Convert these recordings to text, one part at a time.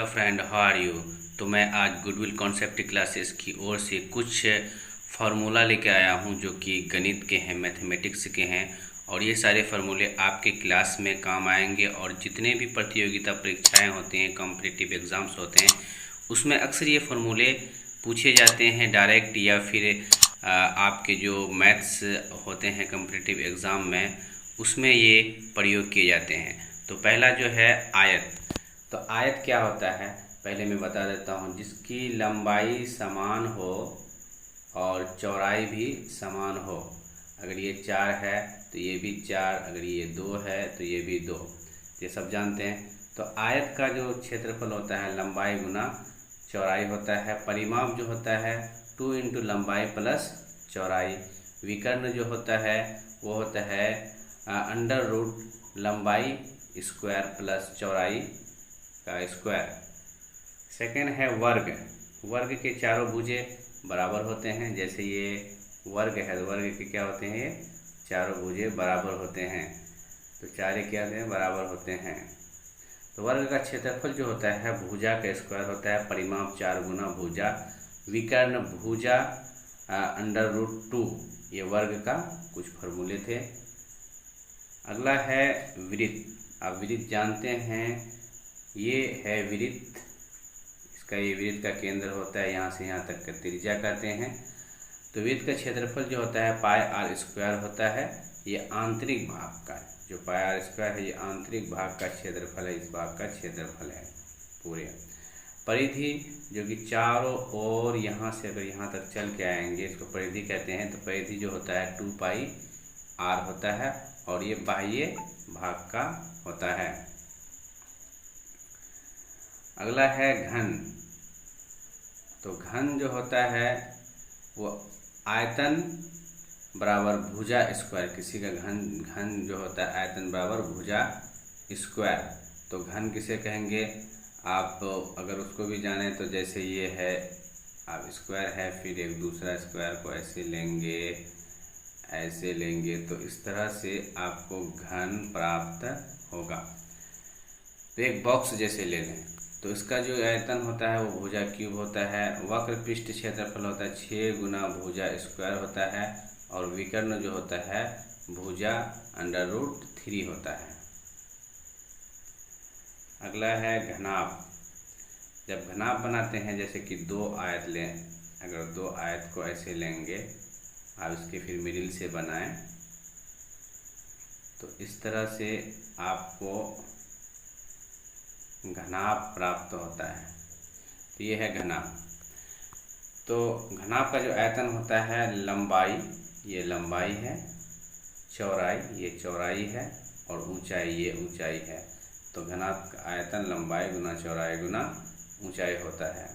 Friend, how are you. तो मैं आज गुडविल कॉन्सेप्ट क्लासेस की ओर से कुछ फार्मूला लेके आया हूं जो कि गणित के हैं, मैथमेटिक्स के हैं। और ये सारे फार्मूले आपके क्लास में काम आएंगे। और जितने भी प्रतियोगिता परीक्षाएं होती हैं, कॉम्पिटिटिव एग्ज़ाम्स होते हैं, उसमें अक्सर ये फार्मूले पूछे जाते हैं डायरेक्ट, या फिर आपके जो मैथ्स होते हैं कॉम्पिटिटिव एग्ज़ाम में, उसमें ये प्रयोग किए जाते हैं। तो पहला जो है आयत। तो आयत क्या होता है पहले मैं बता देता हूँ। जिसकी लंबाई समान हो और चौड़ाई भी समान हो। अगर ये 4 है तो ये भी 4, अगर ये 2 है तो ये भी 2, ये सब जानते हैं। तो आयत का जो क्षेत्रफल होता है लंबाई गुना चौड़ाई होता है। परिमाप जो होता है 2 इंटू लंबाई प्लस चौड़ाई। विकर्ण जो होता है वो होता है अंडर रूट लंबाई स्क्वायर प्लस चौड़ाई का स्क्वायर। सेकेंड है वर्ग। वर्ग के चारों भुजे बराबर होते हैं। जैसे ये वर्ग है तो वर्ग के क्या होते हैं, ये चारों भुजे बराबर होते हैं। तो चारे क्या होते हैं, बराबर होते हैं। तो वर्ग का क्षेत्रफल जो होता है भुजा का स्क्वायर होता है। परिमाप 4 गुना भुजा। विकर्ण भुजा अंडर रूट 2, ये वर्ग का कुछ फॉर्मूले थे। अगला है वृत्त। आप वृत्त जानते हैं, ये है वृत्त। इसका ये वृत्त का केंद्र होता है, यहाँ से यहाँ तक का त्रिज्या कहते हैं। तो वृत्त का क्षेत्रफल जो होता है पाई आर स्क्वायर होता है। ये आंतरिक भाग का, जो पाई आर स्क्वायर है, ये आंतरिक भाग का क्षेत्रफल है। इस भाग का क्षेत्रफल है पूरे। परिधि जो कि चारों ओर यहाँ से अगर यहाँ तक चल के आएंगे, इसको परिधि कहते हैं। तो परिधि जो होता है 2 पाई आर होता है, और ये बाह्य भाग का होता है। अगला है घन। तो घन जो होता है वो आयतन बराबर भुजा स्क्वायर। किसी का घन जो होता है आयतन बराबर भुजा स्क्वायर। तो घन किसे कहेंगे आप, अगर उसको भी जाने तो जैसे ये है, आप स्क्वायर है, फिर एक दूसरा स्क्वायर को ऐसे लेंगे, ऐसे लेंगे, तो इस तरह से आपको घन प्राप्त होगा। तो एक बॉक्स जैसे ले लें, तो इसका जो आयतन होता है वो भुजा क्यूब होता है। वक्र पृष्ठ क्षेत्रफल होता है 6 गुना भुजा स्क्वायर होता है। और विकर्ण जो होता है भुजा अंडर रूट 3 होता है। अगला है घनाभ। जब घनाभ बनाते हैं, जैसे कि 2 आयत लें, अगर 2 आयत को ऐसे लेंगे, आप इसके फिर मिडिल से बनाएं, तो इस तरह से आपको घनाभ प्राप्त होता है। तो ये है घनाभ। तो घनाभ का जो आयतन होता है लंबाई, ये लंबाई है, चौड़ाई ये चौड़ाई है, और ऊंचाई ये ऊंचाई है। तो घनाभ का आयतन लंबाई गुना चौड़ाई गुना ऊंचाई होता है।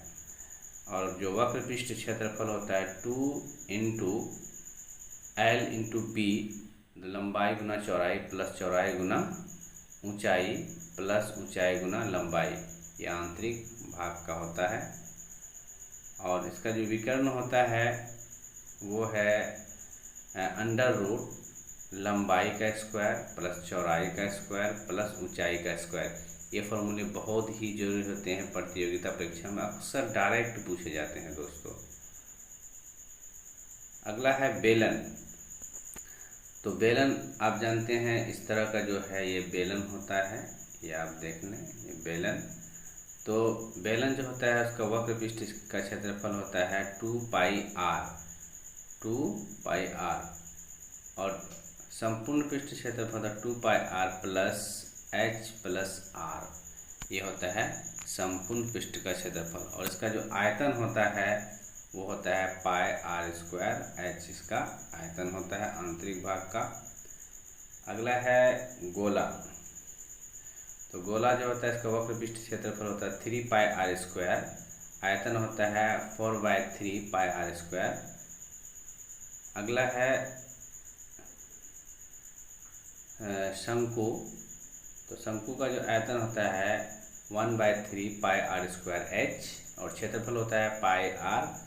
और जो वक्र पृष्ठ क्षेत्रफल होता है 2 इंटू एल इंटू बी, लंबाई गुना चौड़ाई प्लस चौड़ाई गुना ऊंचाई प्लस ऊंचाई गुना लंबाई, ये आंतरिक भाग का होता है। और इसका जो विकर्ण होता है वो है अंडर रूट लंबाई का स्क्वायर प्लस चौड़ाई का स्क्वायर प्लस ऊंचाई का स्क्वायर। ये फॉर्मूले बहुत ही जरूरी होते हैं प्रतियोगिता परीक्षा में, अक्सर डायरेक्ट पूछे जाते हैं दोस्तों। अगला है बेलन। तो बेलन आप जानते हैं, इस तरह का जो है ये बेलन होता है, ये आप देख लें, ये बेलन। तो बेलन जो होता है उसका वक्र पृष्ठ का क्षेत्रफल होता है 2 पाई आर, 2 पाई आर। और संपूर्ण पृष्ठ क्षेत्रफल होता है 2 pi r plus h plus r, ये होता है संपूर्ण पृष्ठ का क्षेत्रफल। और इसका जो आयतन होता है वो होता है पाई आर स्क्वायर, एच इसका आयतन होता है आंतरिक भाग का। अगला है गोला। तो गोला जो होता है इसका वक्र पृष्ठ क्षेत्रफल होता है 3 पाई आर स्क्वायर, आयतन होता है 4/3 पाई आर स्क्वायर। अगला है शंकु। तो शंकु का जो आयतन होता है 1/3 पाई आर स्क्वायर एच, और क्षेत्रफल होता है pi r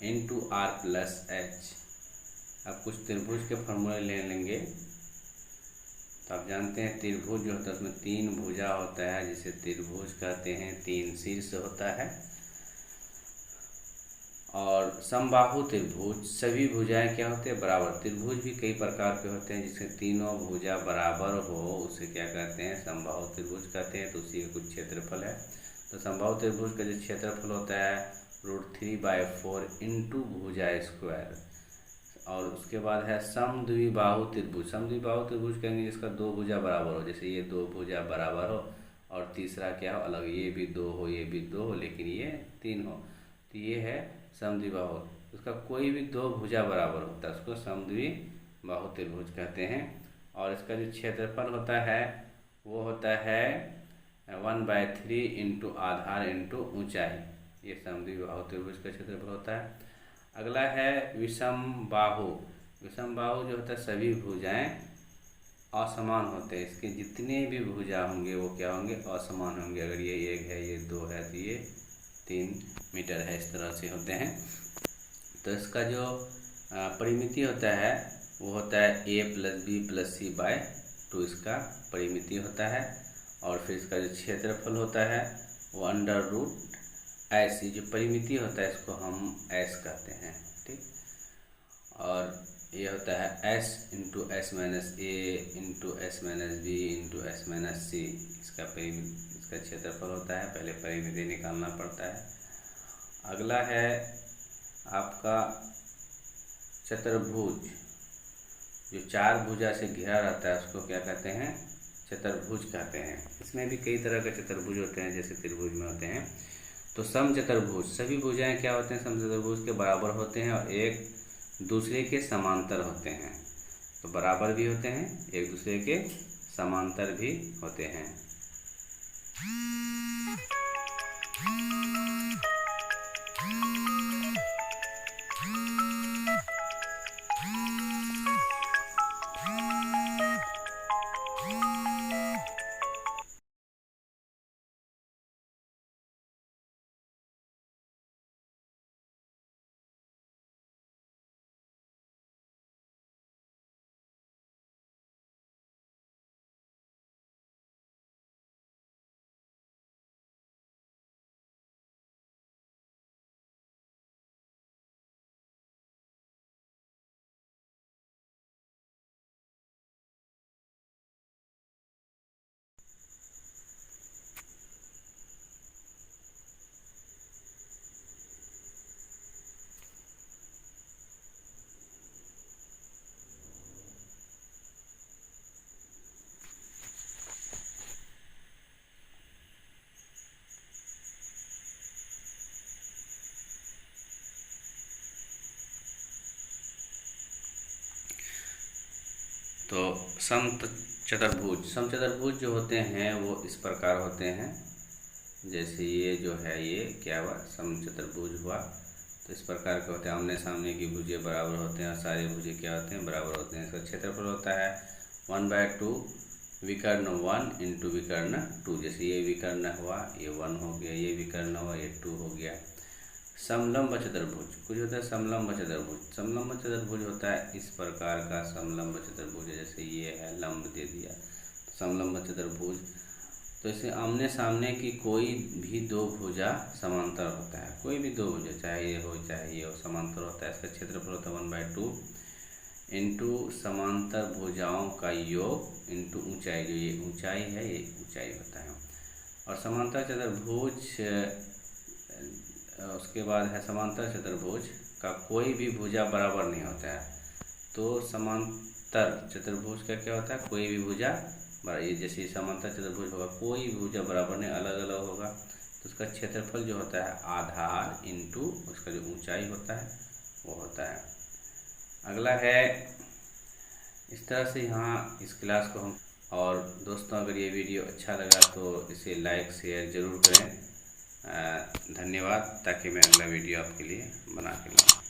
into r plus h. अब कुछ त्रिभुज के फॉर्मूले ले लेंगे। तो आप जानते हैं त्रिभुज जो होता है उसमें 3 भुजा होता है जिसे त्रिभुज कहते हैं, 3 शीर्ष होता है। और समबाहु त्रिभुज सभी भुजाएं क्या होते हैं, बराबर। त्रिभुज भी कई प्रकार के होते हैं जिससे तीनों भुजा बराबर हो, उसे क्या कहते हैं, समबाहु त्रिभुज कहते हैं। तो उसी का कुछ क्षेत्रफल है। तो समबाहु त्रिभुज का जो क्षेत्रफल होता है √3/4 इंटू भुजा स्क्वायर। और उसके बाद है समद्विबाहु त्रिभुज। समद्विबाहु त्रिभुज कहेंगे जिसका 2 भुजा बराबर हो, जैसे ये 2 भुजा बराबर हो और तीसरा क्या हो, अलग, ये भी 2 हो, ये भी 2 हो, लेकिन ये 3 हो, तो ये है समद्विबाहु। उसका कोई भी 2 भुजा बराबर होता है उसको समद्विबाहु त्रिभुज कहते हैं। और इसका जो क्षेत्रफल होता है वो होता है 1/3 इंटू आधार इंटू ऊंचाई। ये समद्विबाहु त्रिभुज का क्षेत्रफल होता है। अगला है विषम बाहु। विषम बाहु जो होता है सभी भुजाएं असमान होते हैं। इसके जितने भी भुजा होंगे वो क्या होंगे, असमान होंगे। अगर ये 1 है, ये 2 है, तो ये 3 मीटर है, इस तरह से होते हैं। तो इसका जो परिमिति होता है वो होता है a+b+c/2 इसका परिमिति होता है। और फिर इसका जो क्षेत्रफल होता है वो √S, जो परिमिति होता है इसको हम S कहते हैं, ठीक। और ये होता है S into S-A into S-B into S-C, इसका क्षेत्रफल होता है। पहले परिमिति निकालना पड़ता है। अगला है आपका चतुर्भुज, जो 4 भुजा से घिरा रहता है उसको क्या कहते हैं, चतुर्भुज कहते हैं। इसमें भी कई तरह के चतुर्भुज होते हैं जैसे त्रिभुज में होते हैं। तो समचतुर्भुज सभी भुजाएं क्या होते हैं, समचतुर्भुज के बराबर होते हैं और एक दूसरे के समांतर होते हैं। तो बराबर भी होते हैं, एक दूसरे के समांतर भी होते हैं। तो समचतुर्भुज जो होते हैं वो इस प्रकार होते हैं। जैसे ये जो है ये क्या हुआ, समचतुर्भुज हुआ। तो इस प्रकार के होते हैं, आमने सामने की भुजे बराबर होते हैं और सारे भुजे क्या होते हैं, बराबर होते हैं। इसका क्षेत्रफल होता है 1/2 विकर्ण 1 इंटू विकर्ण 2। जैसे ये विकर्ण हुआ, ये 1 हो गया, ये विकर्ण हुआ, ये 2 हो गया। समलंब चतुर्भुज कुछ होता है, समलंब चतुर्भुज। समलंब चतुर्भुज होता है इस प्रकार का समलंब चतुर्भुज, जैसे ये है, लंब दे दिया, समलंब चतुर्भुज। तो इसे आमने सामने की कोई भी 2 भुजा समांतर होता है, कोई भी 2 भुजा, चाहे ये हो चाहे ये हो, समांतर होता है। इसका क्षेत्रफल होता है 1/2 इंटू समांतर भुजाओं का योग इंटू ऊंचाई, जो ये ऊंचाई है ये ऊंचाई होता है। और समांतर चतुर्भुज उसके बाद है समांतर चतुर्भुज का कोई भी भुजा बराबर नहीं होता है। तो समांतर चतुर्भुज का क्या होता है, कोई भी भुजा ये जैसे समांतर चतुर्भुज होगा, कोई भुजा बराबर नहीं, अलग अलग होगा। तो उसका क्षेत्रफल जो होता है आधार इंटू उसका जो ऊंचाई होता है वो होता है। अगला है इस तरह से यहाँ इस क्लास को हम। और दोस्तों अगर ये वीडियो अच्छा लगा तो इसे लाइक शेयर ज़रूर करें। धन्यवाद, ताकि मैं अगला वीडियो आपके लिए बना के लाऊँ।